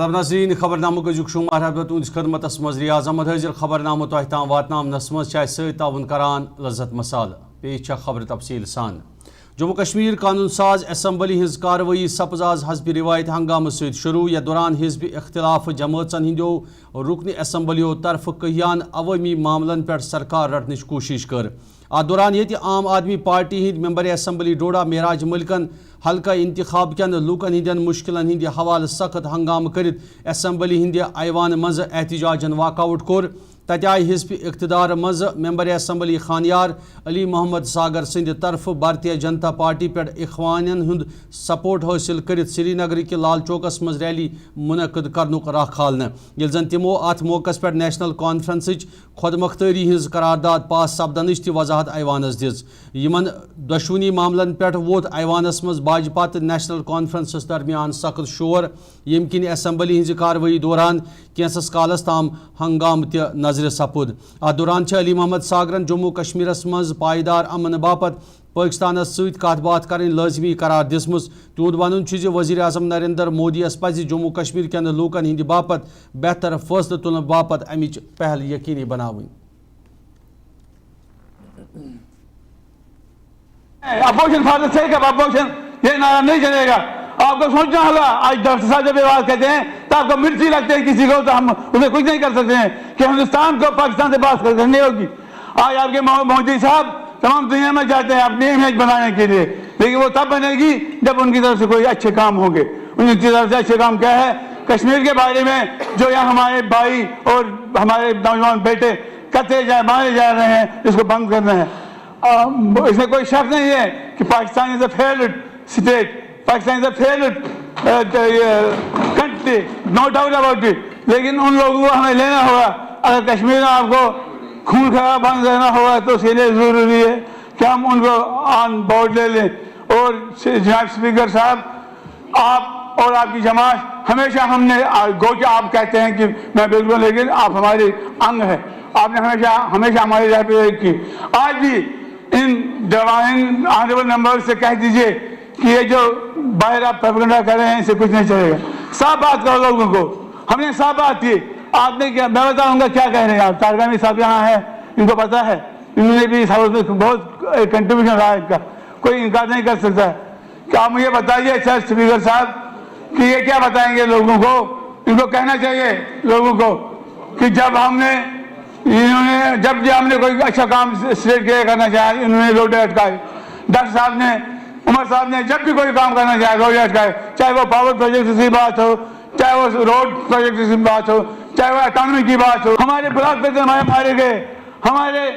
جناب ناظرین خبر نامہ گزک شمار حضرت تہندس خدمتس مز ریاض احمد حاضر خبر نامہ تہ تام واتنامنس مز ست تعاون کران لذت مسال پیش خبر تفصیل سان جموں کشمیر قانون ساز اسمبلی ہز کاروی سپز آز حزب روایت ہنگامہ ست شروع یا دوران حزب اختلاف جماعتن ہندو رکن اسمبلیو طرف کہیان عوامی معاملن پہ سرکار رٹنچ کوشش کر ات دوران یہ عام آدمی پارٹی ہند ممبر اسمبلی ڈوڈا معراج ملکن حلقہ انتخاب کن لوکن ہندین مشکلن ہند حوالہ سخت ہنگامہ کرت اسمبلی ہند ایوان مز احتجاجن واک آؤٹ کور تتہ آئی حزب اقتدار مز ممبر اسمبلی خانیار علی محمد ساگر سند طرف بھارتیہ جنتا پارٹی پہ اخوانن ہند سپورٹ حاصل کرت سری نگر کے لال چوکس مز ریلی منعقد کرنک راہ کھالنے یل زن تمو ات موقع پہ نیشنل کانفرنس خود مختاری ہز قرارداد پاس سپدنچ تہ وضاحت ایوانس دز یمن دشونی معاملن پہ ووت ایوانس مز باجپا تو نیشنل کانفرنسس درمیان سخت شور یم کن اسمبلی ہز کاروی دوران کینسس کالس تام ہنگام تہ نظر سپود ات دوران علی محمد ساگرن جموں کشمیرس مز پائیدار امن باپت پاکستانس ست کت بات کریں لازمی قرار دسمس تہد ون وزیر اعظم نریندر مودی یس پز جموں کشمیر کن لوکن ہند باپت بہتر فیصلہ تلن باپت امچ پہل یقینی بناویں اپوزیشن فادر سے کب اپوزیشن یہ نعرہ نہیں چلے گا آپ کو سوچنا ہوگا آج ڈاکٹر صاحب جب یہ بات کہتے ہیں تو آپ کو مرچی لگتے ہیں کسی کو تو ہم اسے کچھ نہیں کر سکتے ہیں کہ ہندوستان کو پاکستان سے بات کرنی ہوگی آج آپ کے مودی صاحب تمام دنیا میں جاتے ہیں اپنی امیج بنانے کے لیے لیکن وہ تب بنے گی جب ان کی طرف سے کوئی اچھے کام ہوں گے ان کی طرف سے اچھے کام کیا ہے کشمیر کے بارے میں جو یہاں ہمارے بھائی اور ہمارے نوجوان بیٹے قتلے مارے جا رہے ہیں اس کو بند کرنا ہے اس میں کوئی شک نہیں ہے کہ Pakistan is a failed state Pakistan is a failed country no doubt about it لیکن ان لوگوں کو ہمیں لینا ہوگا اگر کشمیر میں آپ کو خون خراب بند رہنا ہوگا تو اس کے لیے ضروری ہے کہ ہم ان کو آن بورڈ لے لیں اور جناب اسپیکر صاحب آپ اور آپ کی جماعت ہمیشہ ہم نے گوچہ آپ کہتے ہیں کہ میں بالکل لیکن آپ ہمارے انگ ہیں آپ نے ہمیشہ ہماری راہ پہ کی آج بھی ان ڈیوائن آنریبل ممبر سے کہہ دیجئے کہ یہ جو باہر آپ پروپیگنڈا کر رہے ہیں اس سے کچھ نہیں چلے گا صاف بات کرو لوگوں کو ہم نے صاف بات کی آپ نے کیا میں بتاؤں گا کیا کہہ رہے ہیں آپ تارگامی صاحب یہاں ہیں ان کو پتا ہے انہوں نے بھی اس حوالے سے بہت کنٹریبیوشن رہا ہے ان کا کوئی انکار نہیں کر سکتا کہ آپ مجھے بتائیے سر اسپیکر صاحب کہ یہ کیا بتائیں گے لوگوں کو ان کو کہنا چاہیے لوگوں کو کہ جب ہم نے ہم نے کوئی اچھا کام اسٹیٹ کے کرنا چاہا انہوں نے روڈ اٹکائے ڈاکٹر صاحب نے عمر صاحب نے جب بھی کوئی کام کرنا چاہا روڈ اٹکائے چاہے وہ پاور پروجیکٹ سے بات ہو چاہے وہ روڈ پروجیکٹ سے بات ہو چاہے وہ اکانومی کی بات ہو ہمارے بلاک پہ مارے گئے ہمارے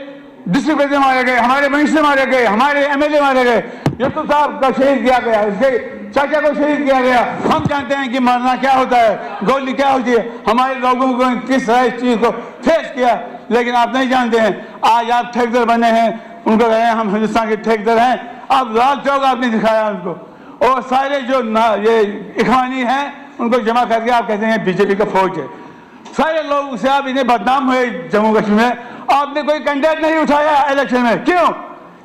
ڈسٹرکٹ پہ مارے گئے ہمارے منسٹر مارے گئے ہمارے ایم ایل اے مارے گئے یوسف صاحب کا شہید کیا گیا اس کے چاچا کو شہید کیا گیا ہم جانتے ہیں کہ مرنا کیا ہوتا ہے گولی کیا ہوتی ہے ہمارے لوگوں کو کس طرح اس چیز کو فیس کیا لیکن آپ نہیں جانتے ہیں آج آپ ٹھیکیدار بنے ہیں ان کو کہے ہیں ہم ہندوستان کے ٹھیکیدار ہیں آپ لال چوک آپ نے دکھایا ان کو اور سارے جو یہ اخوانی ہیں ان کو جمع کر کے آپ کہتے ہیں بی جے پی کا فوج ہے سارے لوگ سے آپ انہیں بدنام ہوئے جموں کشمیر میں آپ نے کوئی کینڈیڈیٹ نہیں اٹھایا الیکشن میں کیوں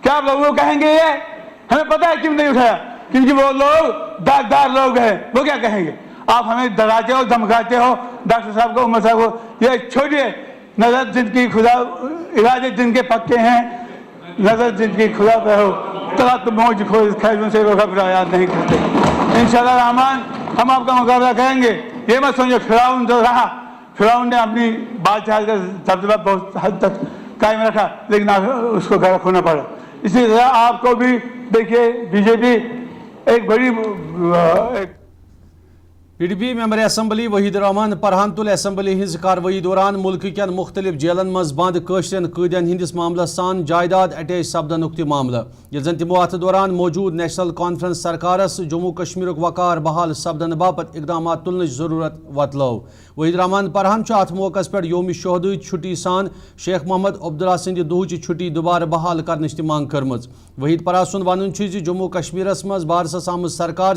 کیا آپ لوگوں کو کہیں گے یہ ہمیں پتہ ہے کیوں نہیں اٹھایا کیونکہ وہ لوگ داغدار لوگ ہیں وہ کیا کہیں گے آپ ہمیں ڈراتے ہو دھمکاتے ہو ڈاکٹر صاحب کو عمر صاحب کو یہ چھوڑیے نظر جن کی خدا ارادے جن کے پکے ہیں نظر جن کی خدا پہ ہو طلعت موج خیزوں سے وہ گھبراہٹ نہیں کرتے انشاءاللہ رحمان ہم آپ کا مقابلہ کریں گے یہ مت سمجھو فرعون جو رہا فرعون نے اپنی بادشاہت کا دبدبہ بہت حد تک قائم رکھا لیکن اس کو غرق ہونا پڑا اسی طرح آپ کو بھی دیکھیے بی جے پی ایک بڑی PDP member assembly Waheed ur Rahman پرہان تل اسمبلی ہز کاروی دوران ملک کین مختلف جیلن مز بند قشرین قیدین ہندس معاملس سان جائیداد اٹیچ سپدنک تہ معاملہ یل زن تمو ات دوران موجود نیشنل کانفرنس سرکارس جموں کشمیر وقار بحال سپدن باپت اقدامات تلنچ ضرورت وتلو وحید الرحمان پرہان ات موقع پہ یوم شہدائے چھٹی سان شیخ محمد عبداللہ سند دہچ چھٹی دوبارہ بحال کرنچ تہ مانگ کرمز وحید پرہ سند ون جموں کشمیرس مز بارسس آمت سرکار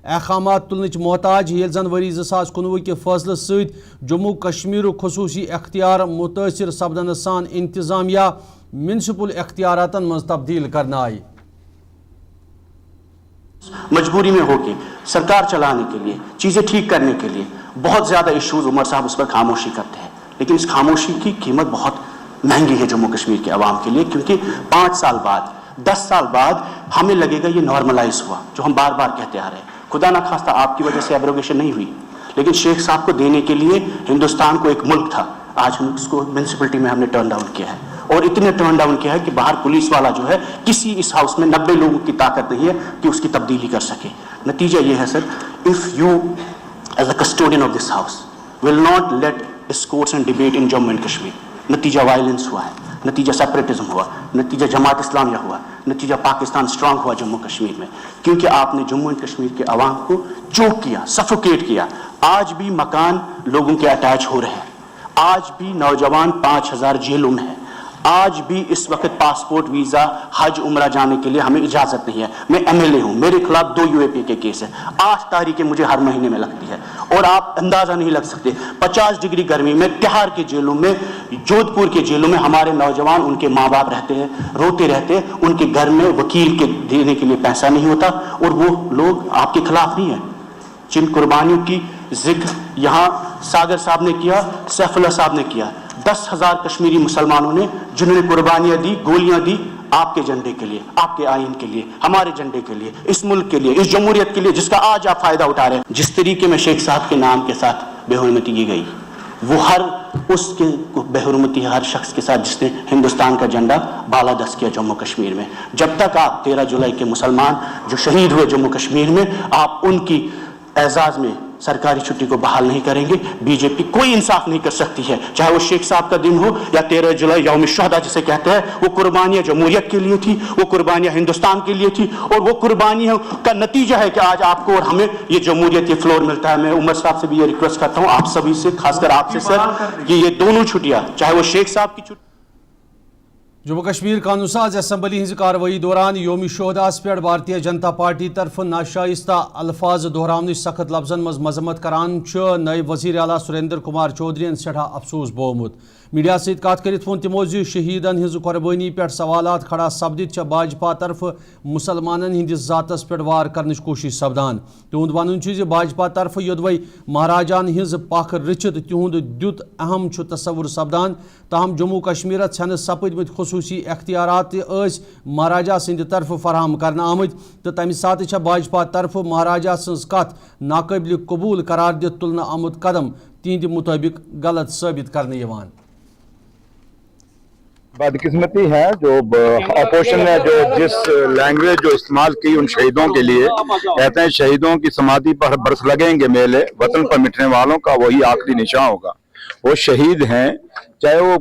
احکامات تلنچ محتاج یل زن وری 2019 کے فیصلہ ست جموں کشمیر خصوصی اختیار متاثر سپدن سان انتظامیہ میونسپل اختیاراتن مز تبدیل کرنا آئی مجبوری میں ہو کے سرکار چلانے کے لیے چیزیں ٹھیک کرنے کے لیے बहुत ज़्यादा इश्यूज उमर साहब उस पर खामोशी करते हैं, लेकिन इस खामोशी की कीमत बहुत महंगी है जम्मू कश्मीर के अवाम के लिए, क्योंकि 5 साल बाद 10 साल बाद हमें लगेगा ये नॉर्मलाइज हुआ, जो हम बार बार कहते आ रहे हैं। खुदा ना खास्ता आपकी वजह से एब्रोगेशन नहीं हुई, लेकिन शेख साहब को देने के लिए हिंदुस्तान को एक मुल्क था, आज हम उसको म्यूनसिपलिटी में हमने टर्न डाउन किया है, और इतने टर्न डाउन किया है कि बाहर पुलिस वाला जो है, किसी इस हाउस में 90 लोगों की ताकत नहीं है कि उसकी तब्दीली कर सके। नतीजा ये है sir, if you as a custodian of this house will not let discourse and debate in Jammu and Kashmir, नतीजा वायलेंस हुआ है, नतीजा सेपरेटिज्म हुआ, नतीजा जमात इस्लामिया हुआ, नतीजा पाकिस्तान स्ट्रांग हुआ जम्मू कश्मीर में, क्योंकि आपने जम्मू एंड कश्मीर के अवाम को चोक किया, सफोकेट किया। आज भी मकान लोगों के अटैच हो रहे हैं, आज भी नौजवान 5000 जेलों में है, आज भी इस वक्त पासपोर्ट वीज़ा हज उम्रा जाने के लिए हमें इजाज़त नहीं है। मैं MLA हूँ, मेरे खिलाफ 2 UAP के केस है, 8 तारीखें मुझे हर महीने में लगती है, और आप अंदाज़ा नहीं लग सकते 50 डिग्री गर्मी में तिहाड़ के जेलों में, जोधपुर के जेलों में हमारे नौजवान, उनके माँ बाप रहते हैं, रोते रहते हैं, उनके घर में वकील के देने के लिए पैसा नहीं होता, और वो लोग आपके खिलाफ नहीं है। जिन कुर्बानियों की जिक्र यहाँ सागर साहब ने किया, सैफुल्लाह साहब ने किया, 10,000 कश्मीरी मुसलमानों ने जिन्होंने कुर्बानियां दी, गोलियां दी आपके झंडे के लिए, आपके आइन के लिए, हमारे झंडे के लिए, इस मुल्क के लिए, इस जमहूरियत के लिए, जिसका आज आप फायदा उठा रहे हैं। जिस तरीके में शेख साहब के नाम के साथ बेहुरमती की गई, वो हर उसके बेहुरमती हर शख्स के साथ जिसने हिंदुस्तान का झंडा बालादस्त किया जम्मू कश्मीर में। जब तक आप 13 जुलाई के मुसलमान जो शहीद हुए जम्मू कश्मीर में, आप उनकी एजाज में सरकारी छुट्टी को बहाल नहीं करेंगे, बीजेपी कोई इंसाफ नहीं कर सकती है, चाहे वो शेख साहब का दिन हो या 13 जुलाई यौम शुहदा जिसे कहते हैं। वो कुर्बानियां जमहूरियत के लिए थी, वो कुर्बानियां हिंदुस्तान के लिए थी, और वो कुर्बानियों का नतीजा है कि आज आपको और हमें ये जमहूरियत, ये फ्लोर मिलता है। मैं उमर साहब से भी ये रिक्वेस्ट करता हूँ, आप सभी से, खासकर आपसे सर, कि ये दोनों छुट्टियां, चाहे वो शेख साहब की छुट्टी। जम्मू कश्मीर कानून साज असम्बली हज कार्रवाई दौरान योम शोहदास पे भारतीय जनता पार्टी तरफ नाशाइस्ता अल्फाज दोहरावन सख्त लफ्जन मज मजम्मत करान नए वजीर आला सुरेंद्र कुमार चौधरी सठा अफसोस बोमुत। मीडिया सत कत करित वोन तिमो शहीदन हज कुर्बानी पे सवालात खड़ा सपदित भाजपा तरफ मुसलमानन हंदिस जातस पे वार करने कोशिश सपदान। तिहुंद वन भाजपा तरफ योदवै महाराजान हज पख रचित तिहुंद द्युत अहम तस्वुर सपदान। ताहम जम्मू कश्मीर छन सपदमत खसूसी अख्तियारात महाराजा सद तरफ फराहम कर आमत, तो तमि सात भाजपा तरफ महाराजा सज कथ नाकाबिल कबूल करार दित तुलन आमुत कदम तिहद मुताबिक गलत साबित करने। बदकिस्मती है जो अपोजिशन ने जो जिस लैंग्वेज जो इस्तेमाल की उन शहीदों के लिए, कहते हैं शहीदों की समाधि पर बरस लगेंगे मेले, वतन पर मिटने वालों का वही आखिरी निशान होगा। वो शहीद हैं, चाहे वो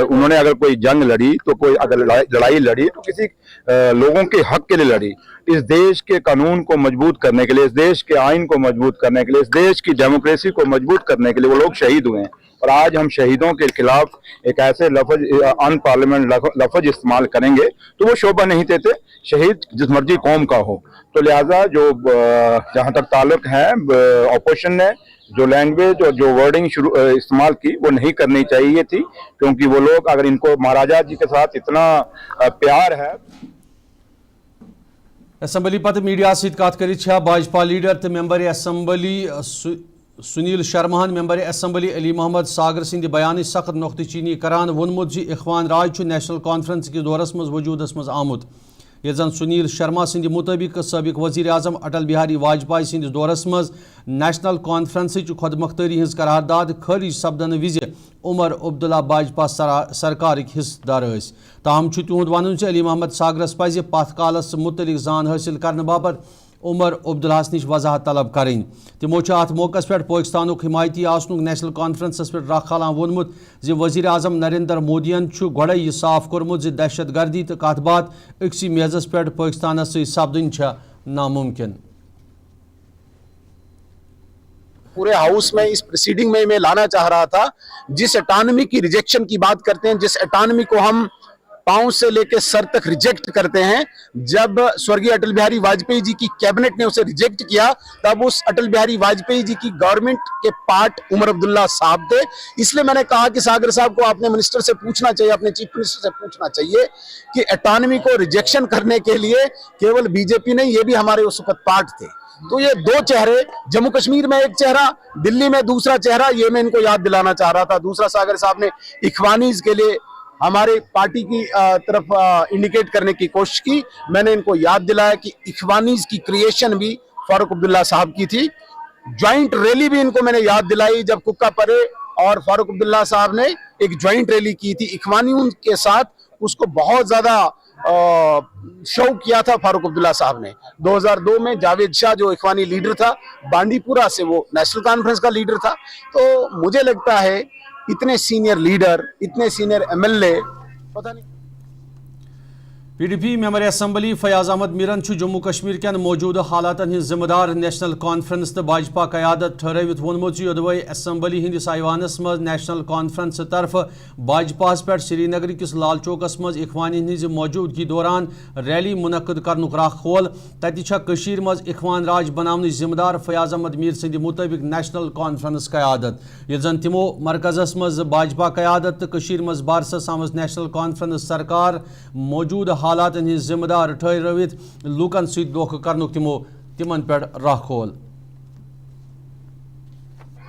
उन्होंने अगर कोई जंग लड़ी तो कोई अगर लड़ाई लड़ी तो किसी लोगों के हक के लिए लड़ी। इस देश के कानून को मजबूत करने के लिए, इस देश के आइन को मजबूत करने के लिए, इस देश की डेमोक्रेसी को मजबूत करने के लिए वो लोग शहीद हुए हैं। और आज हम शहीदों के खिलाफ एक ऐसे लफ्ज अनपार्लियामेंट लफ्ज इस्तेमाल करेंगे तो वो शोभा नहीं देते, शहीद जिस मर्जी कौम का हो। तो लिहाजा जो जहाँ तक ताल्लुक है अपोजिशन ने जो लैंग्वेज और जो वर्डिंग इस्तेमाल की वो नहीं करनी चाहिए थी, क्योंकि वो लोग अगर इनको महाराजा जी के साथ इतना प्यार है। असम्बली पत मीडिया सत कत कर भाजपा लीडर तो मेंबर असम्बली सुनील शर्माहन मेंबर असम्बली अली मोहम्मद सागर सिंध बयान सख्त नुक्तचीनी करान वोनमुत इखवान राज नेशनल कॉन्फ्रेंस के दौरस मज वजूदस मज आमुत। ये जन सुनील शर्मा सिंध मुताबिक सबक वजीर आजम अटल बिहारी वाजपेयी सिंध दौरस मज नेशनल कॉन्फ्रेंस खुदमुख्तारी हज करारदाद खारिज सपदन विज उमर अब्दुल्ला भाजपा सरकार हिस्सेदार। ताहम तिहुंद वन अली मोहम्मद सागरस पज पथ कालस मुतलिक जान हासिल करने बाबत उमर अब्दुल्लाहस निश वजाहत तलब करें। तिमो अत मौके पे पाकिस्तान हिमायती आसनुक नेशनल कॉन्फ्रेंस पे रख खालान वोनमुत जि वजीर आजम नरेंद्र मोदियन गोड़े यह साफ कोर्मुत जि दहशत गर्दी तो कत बात अक्सी मेजस पे पाकिस्तान सपदन नामुमकिन। पूरे हाउस में इस प्रोसीडिंग में मैं लाना चाह रहा था, जिस एटानमी की रिजेक्शन की बात करते हैं, जिस एटानमी को हम पांव से लेकर सर तक रिजेक्ट करते हैं। जब स्वर्गीय अटल बिहारी वाजपेयी जी की कैबिनेट ने उसे रिजेक्ट किया, तब उस अटल बिहारी वाजपेयी जी की गवर्नमेंट के पार्ट उमर अब्दुल्ला साहब थे। इसलिए मैंने कहा कि सागर साहब को अपने मिनिस्टर से पूछना चाहिए, अपने चीफ मिनिस्टर से पूछना चाहिए कि ऑटोनॉमी को रिजेक्शन करने के लिए केवल बीजेपी नहीं, ये भी हमारे उस वक्त पार्ट थे। तो ये दो चेहरे, जम्मू कश्मीर में एक चेहरा, दिल्ली में दूसरा चेहरा, ये मैं इनको याद दिलाना चाह रहा था। दूसरा, सागर साहब ने इखवानीज के लिए हमारे पार्टी की तरफ इंडिकेट करने की कोशिश की। मैंने इनको याद दिलाया कि इखवानीज की क्रिएशन भी फारूक अब्दुल्ला साहब की थी। ज्वाइंट रैली भी इनको मैंने याद दिलाई, जब कुक्का परे और फारूक अब्दुल्ला साहब ने एक ज्वाइंट रैली की थी इखवानियों के साथ। उसको बहुत ज्यादा शौक किया था फारूक अब्दुल्ला साहब ने। 2002 में जावेद शाह जो इखवानी लीडर था, बांडीपुरा से, वो नेशनल कॉन्फ्रेंस का लीडर था। तो मुझे लगता है इतने सीनियर लीडर, इतने सीनियर एमएलए, पता नहीं। PDP member assembly Fayaz Ahmad Miran Jammu Kashmir के मौजूदा हालात हज जिम्मेदार। नेशनल कॉन्फ्रेंस तो भाजपा क़यादत ठहरवित वोनमुत योदवे असम्बली हंदिस ऐवानस मज नेशनल कॉन्फ्रेंस तरफ भाजपा पे श्रीनगर किस लाल चौकस मज इखवानी हज मौजूदगी दौरान रैली मुनक़द करनुक राह खोल। तत मज इखवान राज बनाने जिम्मेदार फयाज अहमद मीर सद मुताबिक नेशनल कॉन्फ्रेंस क़यादत, ये जन तिमो मरकज़स मज भाजपा क़यादत तो मज बारसस आमज नेशनल कॉन्फ्रेंस सरकार मौजूद हालात जिम्मेदार ठहरवित लूकन सत धोखा करनुक तिमन पे राह खोल।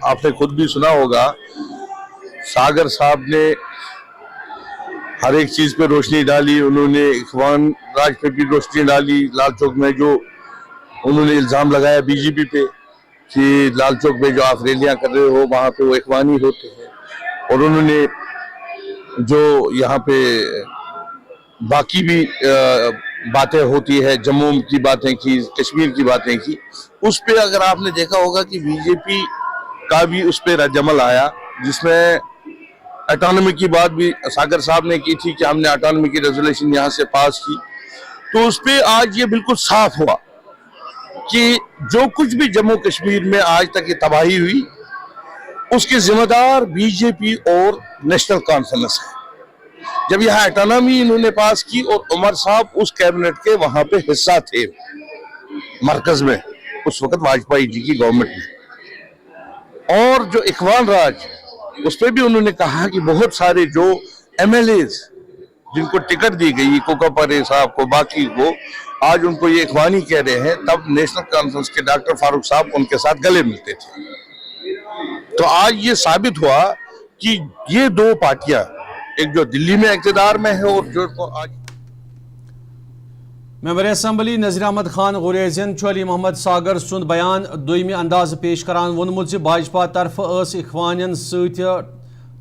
आपने खुद भी सुना होगा, सागर साहब ने हर एक चीज पे रोशनी डाली। उन्होंने इखवान राज पे भी रोशनी डाली। लाल चौक में जो उन्होंने इल्जाम लगाया बीजेपी पे कि लाल चौक में जो आप रैलियां कर रहे हो वहां पे वो इखवानी होते हैं, और उन्होंने जो यहाँ पे बाकी भी बातें होती है, जम्मू की बातें की, कश्मीर की बातें की, उस पे अगर आपने देखा होगा कि बीजेपी का भी उस पे रद्दअमल आया, जिसमें ऑटोनॉमी की बात भी सागर साहब ने की थी कि हमने ऑटोनॉमी की रेजोल्यूशन यहाँ से पास की। तो उस पे आज ये बिल्कुल साफ हुआ कि जो कुछ भी जम्मू कश्मीर में आज तक ये तबाही हुई, उसके जिम्मेदार बीजेपी और नेशनल कॉन्फ्रेंस है। जब यहाँ ऑटोनॉमी इन्होंने पास की और उमर साहब उस कैबिनेट के वहां पे हिस्सा थे मरकज में, उस वक्त वाजपेयी जी की गवर्नमेंट में, और जो इखवान राज उस पर भी उन्होंने कहा कि बहुत सारे जो एमएलएज जिनको टिकट दी गई, कोका परे साहब को, बाकी को, आज उनको ये इखवानी कह रहे हैं। तब नेशनल कॉन्फ्रेंस के डॉक्टर फारूक साहब उनके साथ गले मिलते थे। तो आज ये साबित हुआ कि ये दो पार्टियां, एक जो दिल्ली में इक़्तिदार में है और जो आज मेंबर असम्बली नज़ीर अहमद खान गुरेजन अली मोहम्मद सागर सुंद बयान दोयमी अंदाज पेश करान वोनमुत भाजपा तरफ इखवानियन सत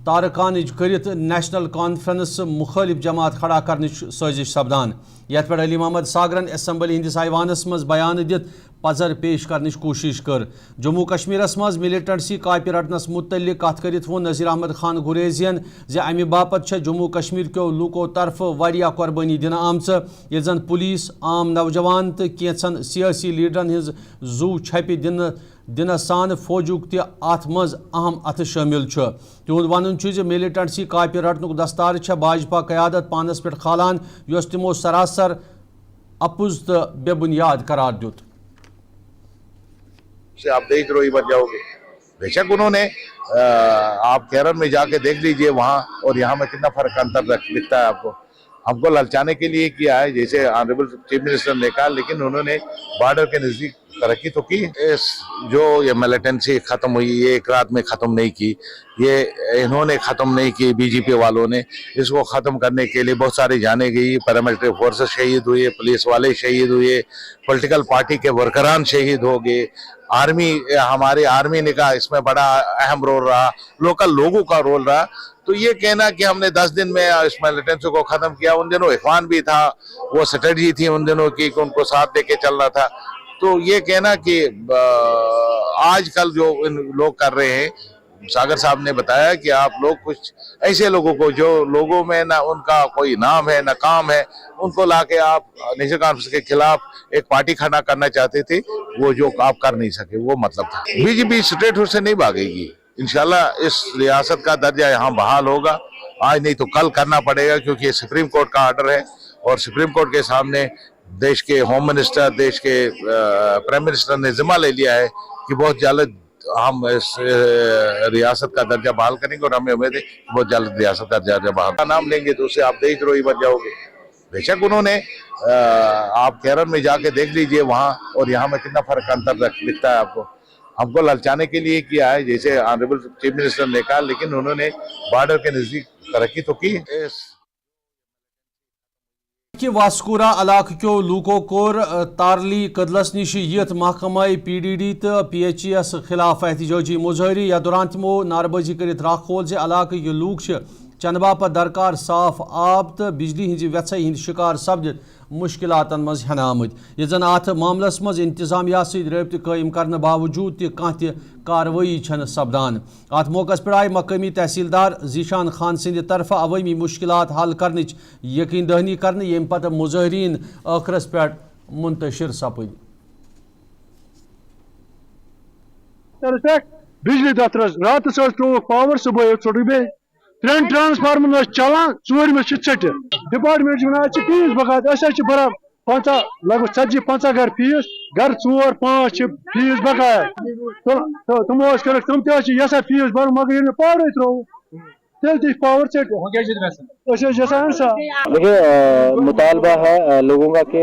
तारकान करित नेशनल कॉन्फ्रेंस मुखालिफ जमात खड़ा करने साजिश सपदान। यथ पे अली मोहम्मद सागरन असम्बली हंदिस ऐवानस मज बयान दित पजर पेश करने कोशिश कर। जम्मू कश्मीरस मज मिलिटेंसी कापि रटनस मुतल्लिक कथ करित वो नज़ीर अहमद खान गुरेजियन जे अमि बापत जम्मू कश्मीर के लूको तरफ वारिया कुर्बानी दिन आमच, ये जन पुलिस, आम नौजवान तो कैंसन सियासी लीडरन हज जू छपि दिन सान फौजुक त अत मज अहम अथ शामिल। तिहुद वन मिलिटेंसी कापि रटनुक दस्तार भाजपा क़यादत पानस पे खालान, यस तिमो सरासर अपुज तो बेबुनियाद करार दुत। से आप देशद्रोही बन जाओगे। बेशक उन्होंने आप केरल में जाके देख लीजिए वहाँ और यहाँ में कितना फर्क अंतर दिखता है आपको। हमको ललचाने के लिए किया है, जैसे ऑनरेबल चीफ मिनिस्टर ने कहा, लेकिन उन्होंने बॉर्डर के नजदीक तरक्की तो की। इस जो ये मिलिटेंसी खत्म हुई, ये एक रात में खत्म नहीं की, ये इन्होंने खत्म नहीं की, बीजेपी वालों ने इसको खत्म करने के लिए बहुत सारी जाने गई। पैरामिलिट्री फोर्सेस शहीद हुए, पुलिस वाले शहीद हुए, पॉलिटिकल पार्टी के वर्करान शहीद हो गए, आर्मी, हमारी आर्मी ने कहा इसमें बड़ा अहम रोल रहा, लोकल लोगों का रोल रहा। तो ये कहना कि हमने 10 दिन में इस मिलिटेंसी को खत्म किया, उन दिनों इखवान भी था, वो स्ट्रेटजी थी उन दिनों की कि उनको साथ लेके चलना था। तो ये कहना कि आजकल जो इन लोग कर रहे हैं, सागर साहब ने बताया कि आप लोग कुछ ऐसे लोगों को जो लोगों में ना उनका कोई नाम है ना काम है, उनको लाके आप नेशनल कॉन्फ्रेंस के खिलाफ एक पार्टी खड़ा करना चाहते थे, वो जो आप कर नहीं सके, वो मतलब था। बीजेपी स्टेटहुड से नहीं भागेगी। इंशाल्लाह इस रियासत का दर्जा यहाँ बहाल होगा आज नहीं तो कल करना पड़ेगा, क्योंकि ये सुप्रीम कोर्ट का ऑर्डर है और सुप्रीम कोर्ट के सामने देश के होम मिनिस्टर, देश के प्राइम मिनिस्टर ने जिम्मा ले लिया है कि बहुत जल्द हम इस रियासत का दर्जा बहाल करेंगे, और हमें उम्मीद है कि बहुत जल्द रियासत का दर्जा बहाल का नाम लेंगे तो उससे आप देशद्रोही बन जाओगे। बेशक उन्होंने आप केरल में जाके देख लीजिए वहाँ और यहाँ में कितना फर्क अंतर दिखता है आपको। हमको ललचाने के लिए किया है, जैसे ऑनरेबल चीफ मिनिस्टर ने कहा, लेकिन उन्होंने बॉर्डर के नजदीक तरक्की तो की। कि वास्कोरा इलाक क्यों लूको कोर तारली कदलस निश यथ महकमा PDD तो PHES खिलाफ एहतजाजी मुजाहरी या दौरान तमो नारबाजी कर राखोल जे इलाक लूक चंद बापत दरकार साफ आब तो बिजली हिंज व्यथ हिंद शिकार सपदित मुश्किलातन मज हन आमद ये जन अत मामलस मज इंतजामिया रब्त कायम करने बावजूद तह कार्रवाई छन सपदान। अत मौके पर आए मकामी तहसीलदार जीशान खान सिंद तरफ अवामी मुश्किलात हल करने यकीन दहनी करने यम पत मुजाहरीन आखरस पे मुंतशिर सपद। बिजली दफ्तर रात त्रोक पावर सुबह चोट त्रेन ट्रांसफार्मर चलान चोरम ट डिपार्टमेंट वन फीस बकायद बराबर 50 लगभग 40-50 घर फीस घर 4-5 फीस बकायद तमो तम तसा फीस भर मगर ये पावर त्रो तेल पावर देखिए मुतालबा है लोगों का कि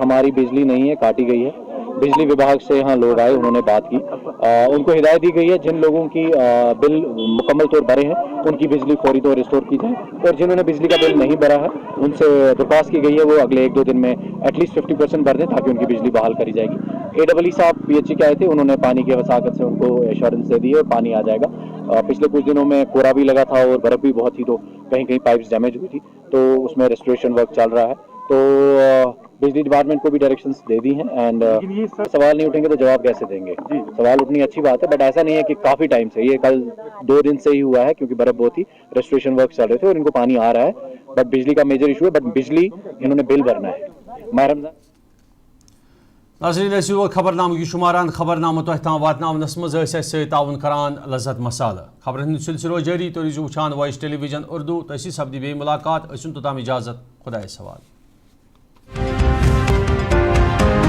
हमारी बिजली नहीं है, काटी गई है। बिजली विभाग से यहाँ लोग आए, उन्होंने बात की, उनको हिदायत दी गई है जिन लोगों की बिल मुकम्मल तौर भरे हैं उनकी बिजली फौरी तौर रिस्टोर की जाए, और जिन्होंने बिजली का बिल नहीं भरा है उनसे दरख्वास्त की गई है वो अगले 1-2 दिन में एटलीस्ट 50% भर दें ताकि उनकी बिजली बहाल करी जाएगी। AEE साहब PHE के आए थे, उन्होंने पानी की वसाकत से उनको एश्योरेंस दे दी है, पानी आ जाएगा। पिछले कुछ दिनों में कोहरा भी लगा था और बर्फ भी बहुत थी, तो कहीं कहीं पाइप्स डैमेज हुई थी, तो उसमें रेस्टोरेशन वर्क चल रहा है। तो बिजली डिपार्टमेंट को भी डायरेक्शंस दे दी हैं, एंड सवाल नहीं उठेंगे तो जवाब कैसे देंगे। सवाल उठनी अच्छी बात है, बट ऐसा नहीं है कि काफी टाइम से, ये कल 2 दिन से ही हुआ है क्योंकि बर्फ बहुत थी, रेस्टोरेशन वर्क चल रहे थे और इनको पानी आ रहा है, बट बिजली का मेजर इशू है, बट बिजली इन्होंने बिल भरना है। नाज़रीन खबरनामे की शुमारान खबरनामा तह ताम वातनावनस मज ताउन करान लज़्ज़त मसाला खबरन हंद सिलसिलो जारी तो वुचान वॉइस टेलीविजन उर्दू तसी सपदी बे मुलाकात तुम इजाजत खुदा सवाल।